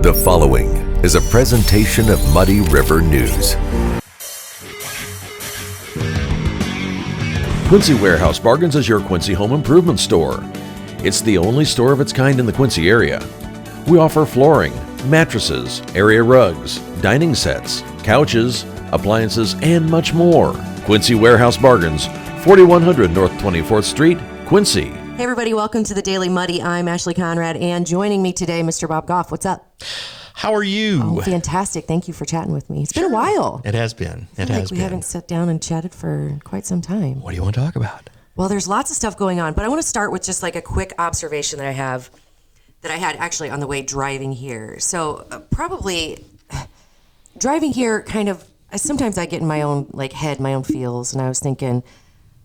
The following is a presentation of Muddy River News. Quincy Warehouse Bargains is your Quincy home improvement store. It's the only store of its kind in the Quincy area. We offer flooring, mattresses, area rugs, dining sets, couches, appliances, and much more. Quincy Warehouse Bargains, 4100 North 24th Street, Quincy. Hey everybody, welcome to the Daily Muddy. I'm Ashley Conrad, and joining me today, Mr. Bob Gough. What's up? How are you? Oh, fantastic. Thank you for chatting with me. It's been a while. It has been. We haven't sat down and chatted for quite some time. What do you want to talk about? Well, there's lots of stuff going on, but I want to start with just like a quick observation that I had actually on the way driving here. So probably driving here sometimes I get in my own head, my own feels, and I was thinking,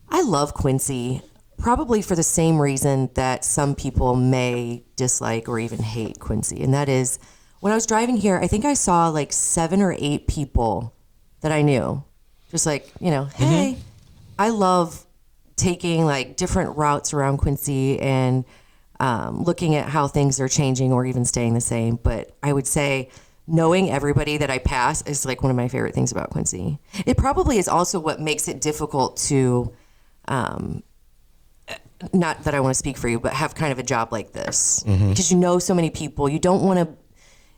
I love Quincy. Probably for the same reason that some people may dislike or even hate Quincy. And that is, when I was driving here, I think I saw 7 or 8 people that I knew. Just hey, I love taking different routes around Quincy and looking at how things are changing or even staying the same. But I would say knowing everybody that I pass is one of my favorite things about Quincy. It probably is also what makes it difficult to not that I want to speak for you, but have kind of a job like this because you know so many people. You don't want to.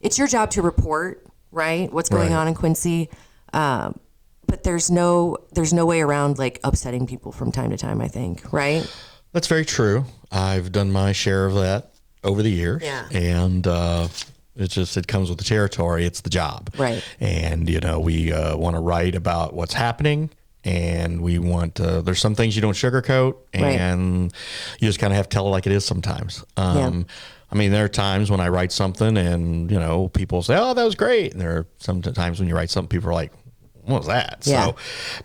It's your job to report, right? What's going on in Quincy, but there's no way around upsetting people from time to time. I think, right? That's very true. I've done my share of that over the years, and it comes with the territory. It's the job, right? And we want to write about what's happening. And we want there's some things you don't sugarcoat, and you just kind of have to tell it like it is sometimes. I mean, there are times when I write something and, people say, oh, that was great. And there are some times when you write something, people are like, what was that? Yeah. So,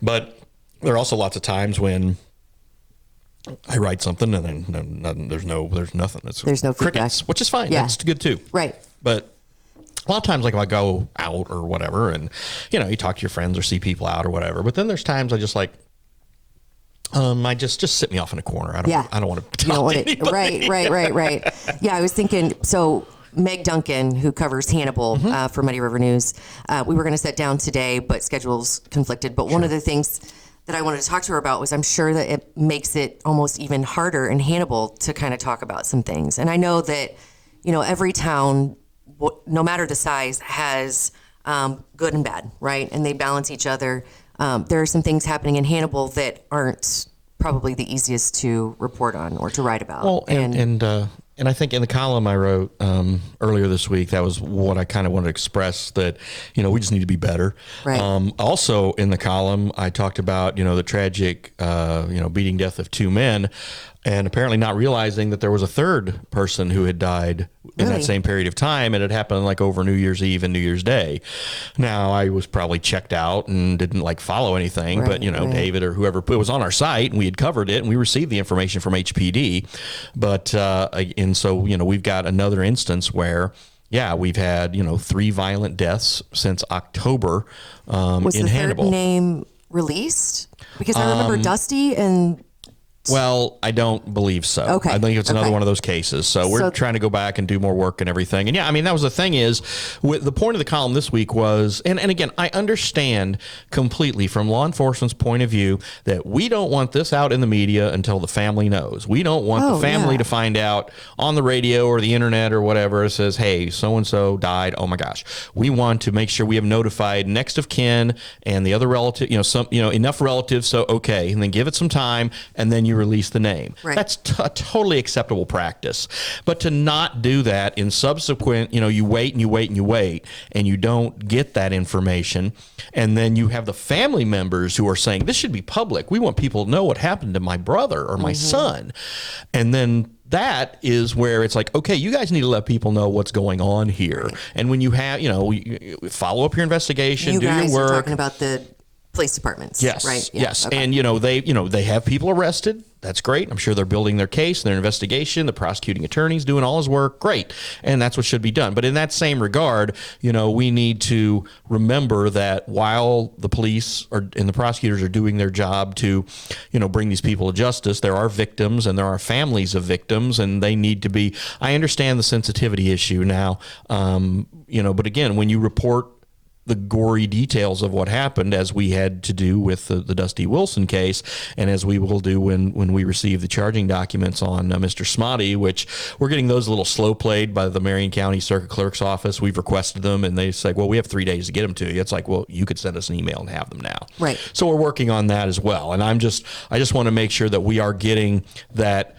but there are also lots of times when I write something and then there's nothing. There's no crickets, feedback. which is fine. Yeah. That's good too. Right. But a lot of times, if I go out or whatever, and you talk to your friends or see people out or whatever. But then there's times I just I just sit me off in a corner. I don't want to talk to anybody. Right. Yeah, I was thinking. So Meg Duncan, who covers Hannibal for Muddy River News, we were going to sit down today, but schedules conflicted. But one of the things that I wanted to talk to her about was I'm sure that it makes it almost even harder in Hannibal to kind of talk about some things. And I know that every town, no matter the size, has good and bad, right? And they balance each other. There are some things happening in Hannibal that aren't probably the easiest to report on or to write about. Well, and I think in the column I wrote earlier this week, that was what I kind of wanted to express, that, we just need to be better. Right. Also in the column, I talked about, the tragic, beating death of 2 men, and apparently not realizing that there was a third person who had died in that same period of time, and it happened over New Year's Eve and New Year's Day. Now, I was probably checked out and didn't follow anything, but David or whoever, it was on our site and we had covered it and we received the information from HPD. But and so we've got another instance where we've had 3 violent deaths since October was in the Hannibal. Third name released? Because I remember Dusty and. Well, I don't believe so. Okay. I think it's another one of those cases. So we're trying to go back and do more work and everything. And that was the thing is, the point of the column this week was, and again, I understand completely from law enforcement's point of view that we don't want this out in the media until the family knows. We don't want the family to find out on the radio or the internet or whatever. It says, hey, so-and-so died. Oh my gosh. We want to make sure we have notified next of kin and the other relative, enough relatives. So, okay. And then give it some time. And then you release the name. Right. That's a totally acceptable practice. But to not do that in subsequent, you wait and you wait and you wait and you don't get that information, and then you have the family members who are saying, this should be public. We want people to know what happened to my brother or my son. And then that is where it's okay, you guys need to let people know what's going on here. Right. And when you have, follow up your investigation, do your work. You guys are talking about the police departments. Yes. Right. Yeah. Yes. Okay. And, they have people arrested. That's great. I'm sure they're building their case, their investigation, the prosecuting attorney's doing all his work. Great. And that's what should be done. But in that same regard, we need to remember that while the police and the prosecutors are doing their job to, bring these people to justice, there are victims and there are families of victims, and they need to be, I understand the sensitivity issue now. But again, when you report the gory details of what happened, as we had to do with the Dusty Wilson case, and as we will do when we receive the charging documents on Mr. Smotty, which we're getting those a little slow played by the Marion County Circuit Clerk's office. We've requested them, and they say, well, we have 3 days to get them to you. It's like, well, you could send us an email and have them now. Right. So we're working on that as well. And I just want to make sure that we are getting that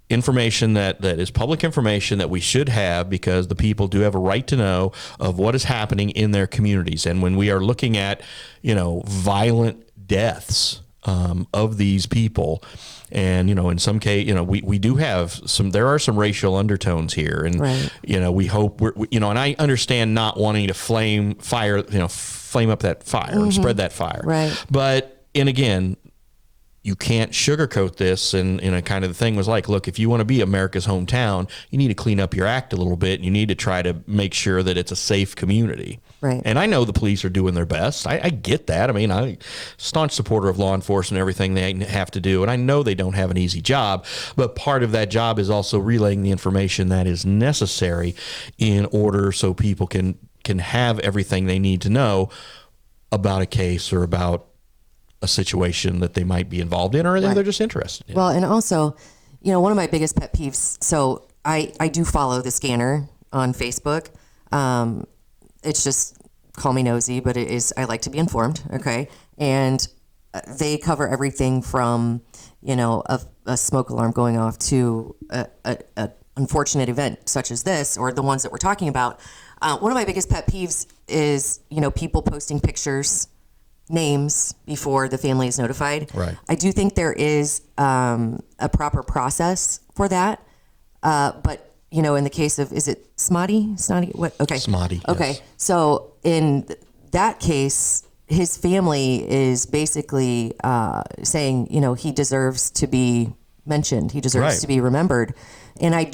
information that is public information that we should have, because the people do have a right to know of what is happening in their communities. And when we are looking at, violent deaths of these people, and, in some case, we do have there are some racial undertones here. And, right. We hope and I understand not wanting to flame up that fire, or spread that fire. Right. But, and again, you can't sugarcoat this, and a kind of the thing was like, look, if you want to be America's hometown, you need to clean up your act a little bit. And you need to try to make sure that it's a safe community. Right. And I know the police are doing their best. I get that. I mean, I'm a staunch supporter of law enforcement and everything they have to do. And I know they don't have an easy job, but part of that job is also relaying the information that is necessary in order so people can have everything they need to know about a case or about a situation that they might be involved in, or right. they're just interested in. Well, and also, one of my biggest pet peeves, so I do follow the Scanner on Facebook. It's just, call me nosy, but I like to be informed, okay? And they cover everything from, a smoke alarm going off to a unfortunate event such as this, or the ones that we're talking about. One of my biggest pet peeves is, people posting pictures, names before the family is notified. Right. I do think there is a proper process for that. But, in the case of, is it Smotty? Snotty? What? Okay. Smotty. Okay. Yes. So in that case, his family is basically saying, he deserves to be mentioned. He deserves right. to be remembered. And I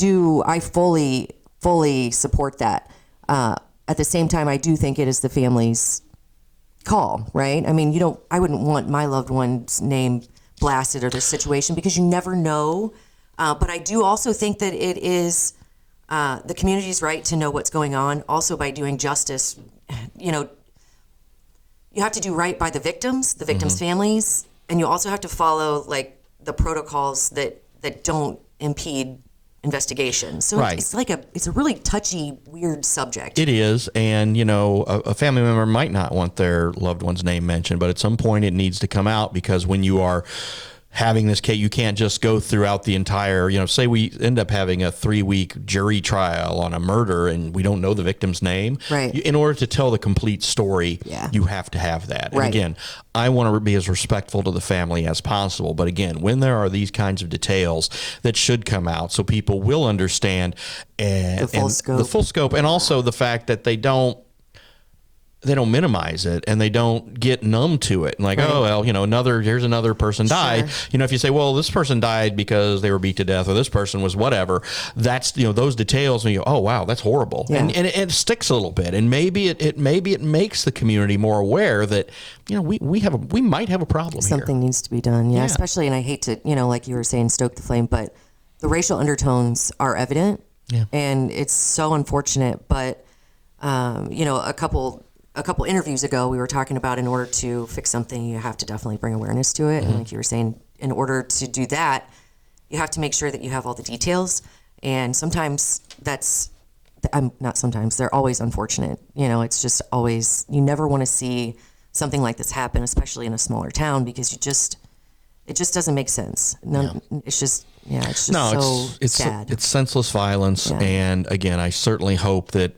fully support that. At the same time, I do think it is the family's call, right? I mean, I wouldn't want my loved one's name blasted or this situation, because you never know. But I do also think that it is the community's right to know what's going on. Also, by doing justice, you have to do right by the victims' families, and you also have to follow the protocols that don't impede investigation. So right. it's a really touchy, weird subject. It is. And, a family member might not want their loved one's name mentioned, but at some point it needs to come out, because when you are having this case, you can't just go throughout the entire, say we end up having a 3-week jury trial on a murder and we don't know the victim's name. Right. In order to tell the complete story, yeah. you have to have that. Right. And again, I want to be as respectful to the family as possible. But again, when there are these kinds of details that should come out so people will understand the full scope, and also the fact that they don't minimize it, and they don't get numb to it. And like, right. Oh, well, here's another person died. Sure. If you say, well, this person died because they were beat to death, or this person was whatever, that's, those details, and you go, oh, wow, that's horrible. Yeah. And it sticks a little bit. And maybe it makes the community more aware that, we might have a problem here. Something needs to be done. Yeah. Especially, and I hate to, like you were saying, stoke the flame, but the racial undertones are evident. Yeah. And it's so unfortunate. But, a couple interviews ago, we were talking about, in order to fix something, you have to definitely bring awareness to it. Mm-hmm. And like you were saying, in order to do that, you have to make sure that you have all the details. And sometimes they're always unfortunate. It's just always, you never want to see something like this happen, especially in a smaller town, because it just doesn't make sense. It's just sad. It's senseless violence. Yeah. And again, I certainly hope that,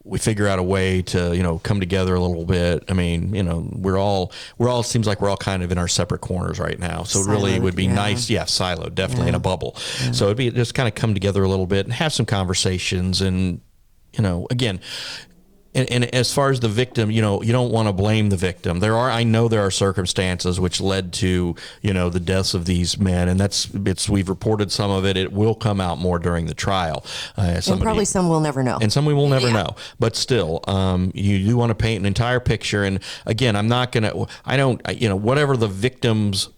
we figure out a way to, come together a little bit. I mean, it seems like we're all kind of in our separate corners right now. So it would be nice. Yeah, siloed, definitely in a bubble. Yeah. So it'd be just kind of come together a little bit and have some conversations. And, again, and as far as the victim, you don't want to blame the victim. I know there are circumstances which led to, the deaths of these men, and we've reported some of it. It will come out more during the trial. And probably some we'll never know. And some we will never know. But still, you do want to paint an entire picture. And again, whatever the victim's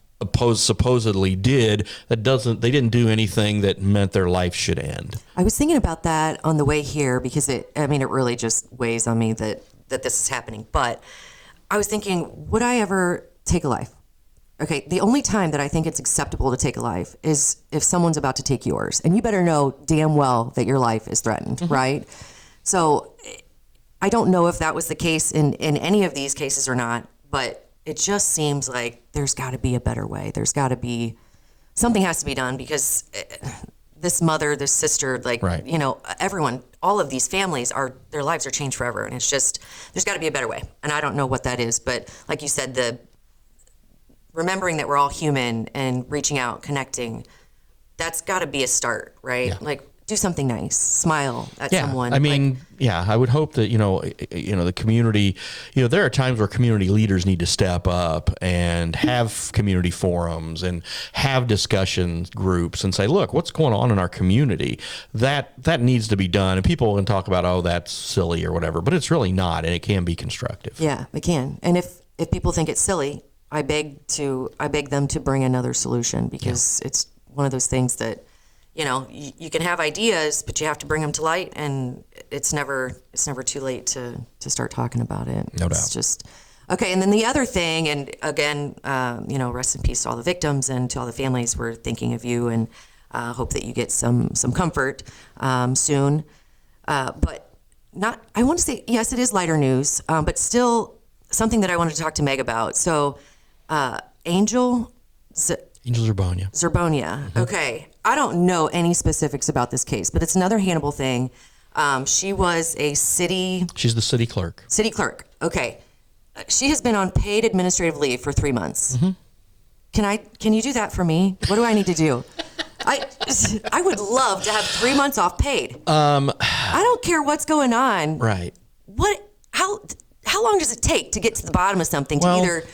supposedly did, they didn't do anything that meant their life should end. I was thinking about that on the way here because it really just weighs on me that this is happening. But I was thinking, would I ever take a life? Okay, the only time that I think it's acceptable to take a life is if someone's about to take yours. And you better know damn well that your life is threatened, right? So I don't know if that was the case in any of these cases or not, but it just seems like there's got to be a better way. There's got to be, something has to be done because this mother, this sister, right. Everyone, all of these families their lives are changed forever. And it's just, there's got to be a better way. And I don't know what that is, but like you said, remembering that we're all human and reaching out, connecting, that's got to be a start, right? Yeah. Like, do something nice, smile at someone. I mean, I would hope that, the community, there are times where community leaders need to step up and have community forums and have discussion groups and say, look, what's going on in our community? That needs to be done. And people can talk about, oh, that's silly or whatever, but it's really not. And it can be constructive. Yeah, it can. And if people think it's silly, I beg them to bring another solution because it's one of those things that, you can have ideas, but you have to bring them to light, and it's never too late to start talking about it. No doubt. It's just okay. And then the other thing, and again, rest in peace to all the victims and to all the families. We're thinking of you, and hope that you get some comfort soon. But not. I want to say yes, it is lighter news, but still something that I wanted to talk to Meg about. So, Angel Zerbonia. Mm-hmm. Okay. I don't know any specifics about this case, but it's another Hannibal thing. She was she's the city clerk. City clerk. Okay. She has been on paid administrative leave for 3 months. Mm-hmm. Can you do that for me? What do I need to do? I would love to have 3 months off paid. I don't care what's going on. Right. How long does it take to get to the bottom of something to either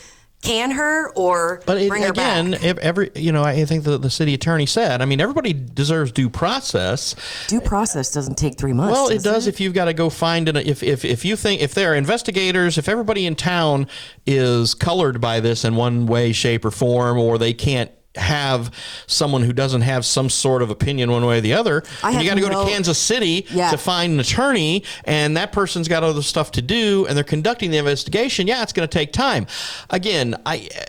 can her or bring her back? I think the city attorney said, everybody deserves due process. Due process doesn't take 3 months. Well, it does if you've got to go find if you think, if there are investigators, if everybody in town is colored by this in one way, shape, or form, or they can't have someone who doesn't have some sort of opinion one way or the other, and you got to go to Kansas City to find an attorney, and that person's got other stuff to do, and they're conducting the investigation. Yeah, it's going to take time. Again,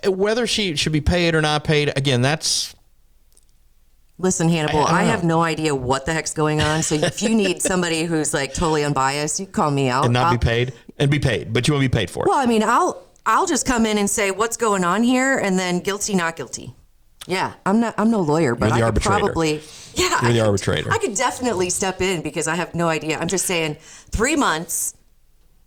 whether she should be paid or not paid, again, that's... Listen, Hannibal, I have no idea what the heck's going on, so if you need somebody who's totally unbiased, you call me out. And not be paid? And be paid, but you won't be paid for it. Well, I'll just come in and say what's going on here, and then guilty, not guilty. Yeah, I'm no lawyer, but I could probably... Yeah, You're the arbitrator. I could definitely step in because I have no idea. I'm just saying 3 months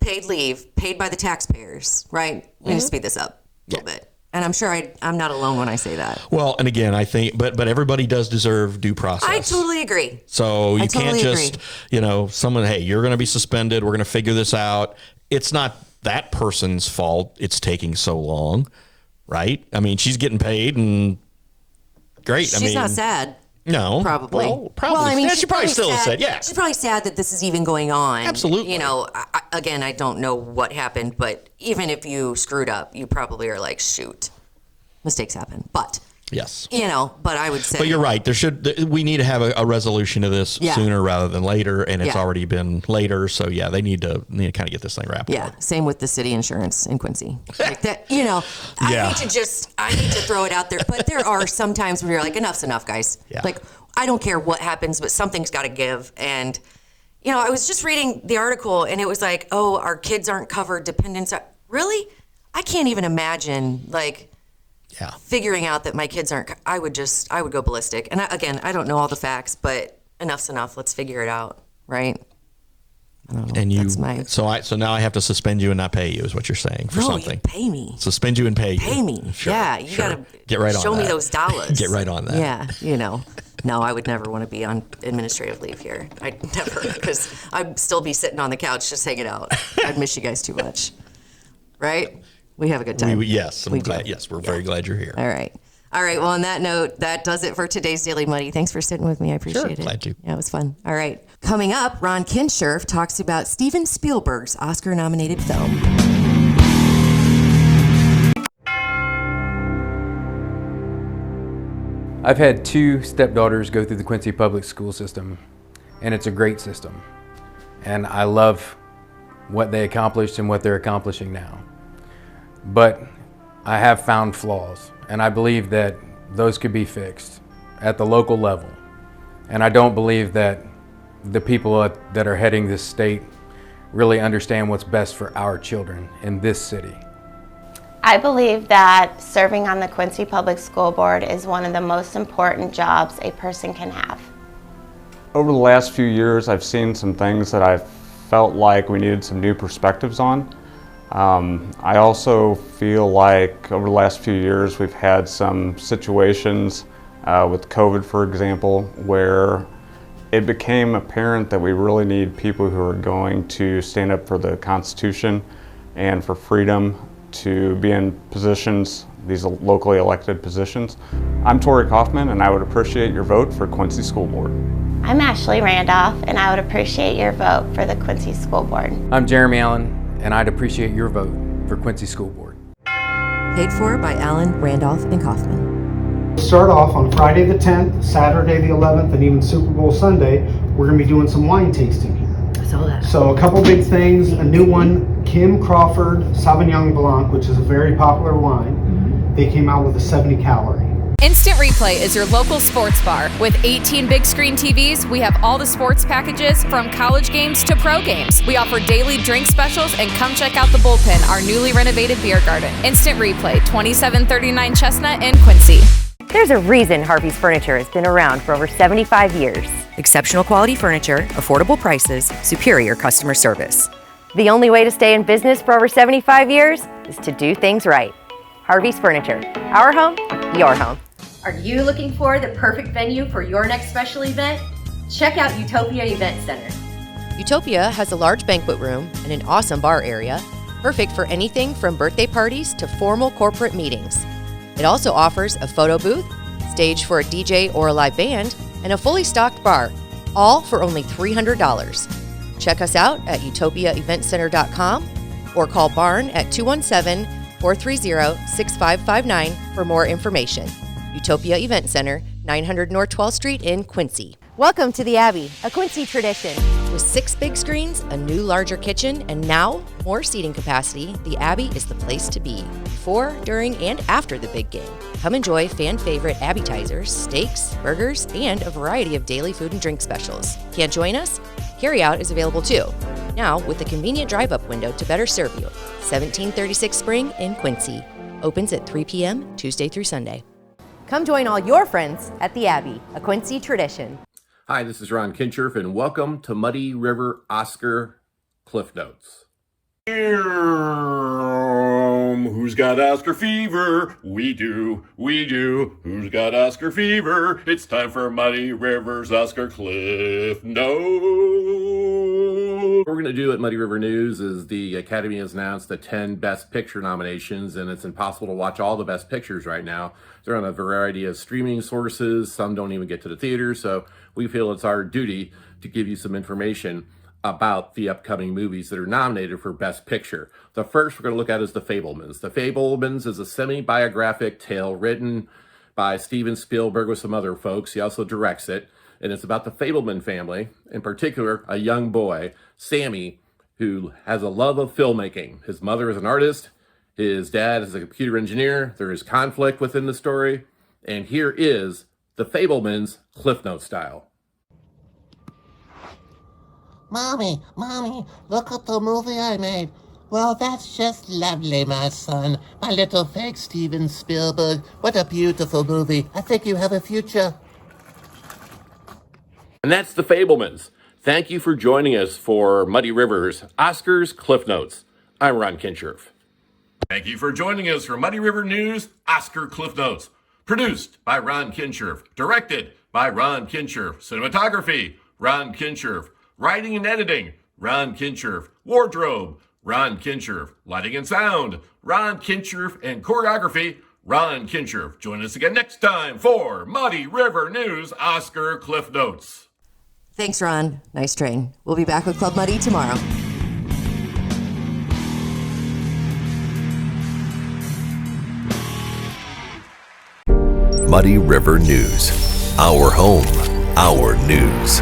paid leave, paid by the taxpayers, right? We need to speed this up a little bit. And I'm sure I'm not alone when I say that. Well, and again, I think, but everybody does deserve due process. I totally agree. So you can't just, someone, hey, you're going to be suspended. We're going to figure this out. It's not that person's fault it's taking so long, right? She's getting paid and... Great. She's not sad. No. Probably. Well, probably. She probably still is sad. Yeah. She's probably sad that this is even going on. Absolutely. Again, I don't know what happened, but even if you screwed up, you probably are like, shoot, mistakes happen. But yes. But I would say. But you're right. We need to have a resolution of this sooner rather than later, and it's already been later. So they need to kind of get this thing wrapped up. Yeah. Same with the city insurance in Quincy. Like that. I hate to throw it out there, but there are some times where you're like, enough's enough, guys. Yeah. Like, I don't care what happens, but something's got to give. And I was just reading the article, and it was like, oh, our kids aren't covered. Dependents are really. I can't even imagine figuring out that my kids aren't, I would go ballistic. And I don't know all the facts, but enough's enough. Let's figure it out. Right. I don't know. And so now I have to suspend you and not pay you is what you're saying for something. You pay me. Suspend you and pay you. Pay me. Sure, yeah. You got to get right on show that. me those dollars. Get right on that. Yeah. No, I would never want to be on administrative leave here. I'd never, because I'd still be sitting on the couch just hanging out. I'd miss you guys too much. Right? We have a good time. Yes, we're very glad you're here. All right. Well, on that note, that does it for today's Daily Muddy. Thanks for sitting with me. I appreciate it. Glad to. Yeah, it was fun. All right. Coming up, Ron Kinscherf talks about Steven Spielberg's Oscar-nominated film. I've had 2 stepdaughters go through the Quincy public school system, and it's a great system. And I love what they accomplished and what they're accomplishing now. But I have found flaws, and I believe that those could be fixed at the local level. And I don't believe that the people that are heading this state really understand what's best for our children in this city. I believe that serving on the Quincy Public School Board is one of the most important jobs a person can have. Over the last few years, I've seen some things that I felt like we needed some new perspectives on. I also feel like over the last few years, we've had some situations with COVID, for example, where it became apparent that we really need people who are going to stand up for the Constitution and for freedom to be in positions, these locally elected positions. I'm Tori Kaufman, and I would appreciate your vote for Quincy School Board. I'm Ashley Randolph, and I would appreciate your vote for the Quincy School Board. I'm Jeremy Allen, and I'd appreciate your vote for Quincy School Board. Paid for by Allen, Randolph, and Kaufman. Start off on Friday the 10th, Saturday the 11th, and even Super Bowl Sunday. We're going to be doing some wine tasting here. I saw that. So a couple big things, a new one, Kim Crawford Sauvignon Blanc, which is a very popular wine. They came out with a 70 calorie. Instant Replay is your local sports bar. With 18 big screen TVs, we have all the sports packages from college games to pro games. We offer daily drink specials, and come check out the Bullpen, our newly renovated beer garden. Instant Replay, 2739 Chestnut in Quincy. There's a reason Harvey's Furniture has been around for over 75 years. Exceptional quality furniture, affordable prices, superior customer service. The only way to stay in business for over 75 years is to do things right. Harvey's Furniture. Our home, your home. Are you looking for the perfect venue for your next special event? Check out Utopia Event Center. Utopia has a large banquet room and an awesome bar area, perfect for anything from birthday parties to formal corporate meetings. It also offers a photo booth, stage for a DJ or a live band, and a fully stocked bar, all for only $300. Check us out at utopiaeventcenter.com or call Barn at 217-430-6559 for more information. Utopia Event Center, 900 North 12th Street in Quincy. Welcome to the Abbey, a Quincy tradition. With 6 big screens, a new larger kitchen, and now more seating capacity, the Abbey is the place to be before, during, and after the big game. Come enjoy fan favorite appetizers, steaks, burgers, and a variety of daily food and drink specials. Can't join us? Carryout is available too. Now with a convenient drive-up window to better serve you. 1736 Spring in Quincy. Opens at 3 p.m. Tuesday through Sunday. Come join all your friends at the Abbey, a Quincy tradition. Hi, this is Ron Kinscherf, and welcome to Muddy River Oscar Cliff Notes. Who's got Oscar fever? We do. Who's got Oscar fever? It's time for Muddy River's Oscar Cliff Notes. What we're going to do at Muddy River News is the Academy has announced the 10 Best Picture nominations, and it's impossible to watch all the Best Pictures right now. They're on a variety of streaming sources. Some don't even get to the theater, so we feel it's our duty to give you some information about the upcoming movies that are nominated for Best Picture. The first we're going to look at is The Fabelmans. The Fabelmans is a semi-biographic tale written by Steven Spielberg with some other folks. He also directs it, and it's about the Fabelman family, in particular, a young boy, Sammy, who has a love of filmmaking. His mother is an artist. His dad is a computer engineer. There is conflict within the story. And here is The Fabelmans, Cliff Note style. Mommy, look at the movie I made. Well, that's just lovely, my son. My little fake Steven Spielberg. What a beautiful movie. I think you have a future. And that's The Fabelmans. Thank you for joining us for Muddy River's Oscars Cliff Notes. I'm Ron Kinscherf. Thank you for joining us for Muddy River News Oscar Cliff Notes. Produced by Ron Kinscherf. Directed by Ron Kinscherf. Cinematography, Ron Kinscherf. Writing and editing, Ron Kinscherf. Wardrobe, Ron Kinscherf. Lighting and sound, Ron Kinscherf. And choreography, Ron Kinscherf. Join us again next time for Muddy River News Oscar Cliff Notes. Thanks, Ron. Nice train. We'll be back with Club Muddy tomorrow. Muddy River News. Our home, our news.